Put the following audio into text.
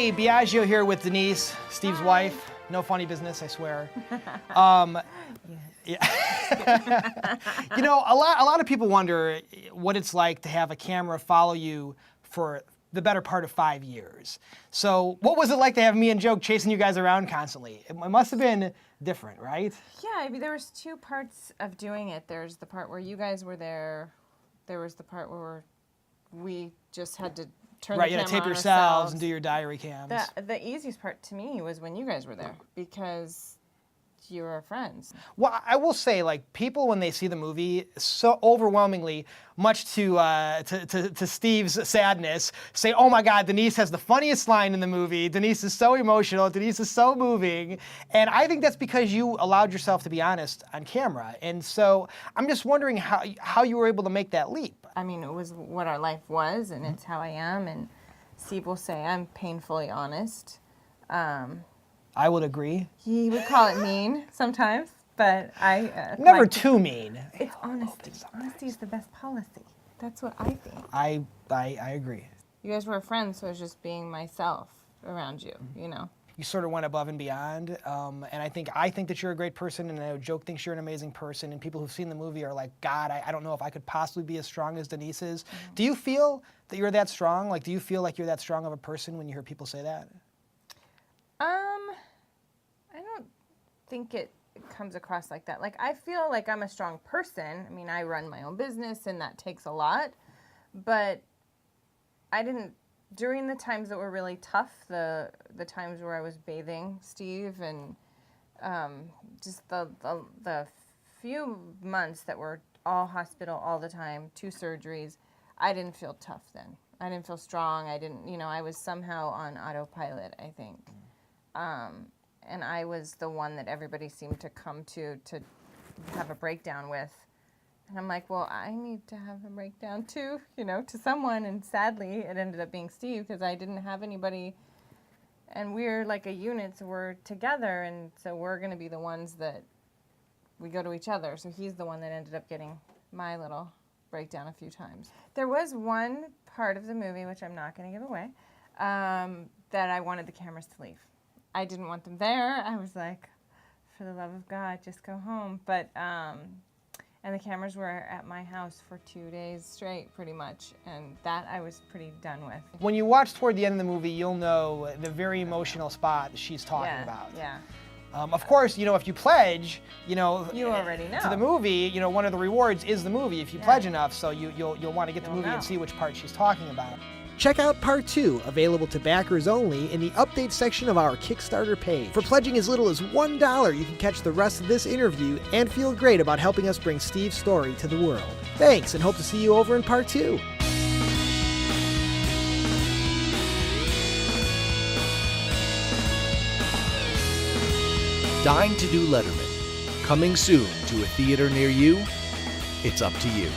Hey, Biagio here with Denise, Steve's wife. No funny business, I swear. Yeah. You know, a lot of people wonder what it's like to have a camera follow you for the better part of 5 years. So what was it like to have me and Joe chasing you guys around constantly? It must have been different, right? Yeah, I mean, there was two parts of doing it. There's the part where you guys were there. There was the part where we just had to turn the camera on. Right, you had to tape yourselves and do your diary cams. The easiest part to me was when you guys were there because you were our friends. Well, I will say, like, people when they see the movie, so overwhelmingly, much to Steve's sadness, say, "Oh my God, Denise has the funniest line in the movie. Denise is so emotional. Denise is so moving." And I think that's because you allowed yourself to be honest on camera. And so I'm just wondering how you were able to make that leap. I mean, it was what our life was, and it's how I am. And Steve will say I'm painfully honest. I would agree. He would call it mean sometimes, but I... Never too mean. It's honesty. Honesty is the best policy. That's what I think. I agree. You guys were friends, so I was just being myself around you, you know? You sort of went above and beyond, and I think that you're a great person, and I know Joe thinks you're an amazing person, and people who've seen the movie are like, God, I don't know if I could possibly be as strong as Denise is. Mm-hmm. Do you feel that you're that strong? Like, do you feel like you're that strong of a person when you hear people say that? I don't think it comes across like that. Like, I feel like I'm a strong person. I mean, I run my own business, and that takes a lot. But I didn't, during the times that were really tough, the times where I was bathing Steve and just the few months that were all hospital all the time, 2 surgeries, I didn't feel tough then. I didn't feel strong. I didn't, you know, I was somehow on autopilot, I think. And I was the one that everybody seemed to come to have a breakdown with. And I'm like, well, I need to have a breakdown too, you know, to someone. And sadly, it ended up being Steve because I didn't have anybody. And we're like a unit, so we're together. And so we're going to be the ones that we go to each other. So he's the one that ended up getting my little breakdown a few times. There was one part of the movie, which I'm not going to give away, that I wanted the cameras to leave. I didn't want them there. I was like, for the love of God, just go home. But, and the cameras were at my house for 2 days straight, pretty much. And that I was pretty done with. When you watch toward the end of the movie, you'll know the very emotional spot she's talking about. Yeah. Of course, you know, if you pledge, you know, you already know. To the movie, you know, one of the rewards is the movie if you pledge enough. So you'll want to get the movie and see which part she's talking about. Check out Part 2, available to backers only, in the update section of our Kickstarter page. For pledging as little as $1, you can catch the rest of this interview and feel great about helping us bring Steve's story to the world. Thanks, and hope to see you over in Part 2. Dying to do Letterman. Coming soon to a theater near you. It's up to you.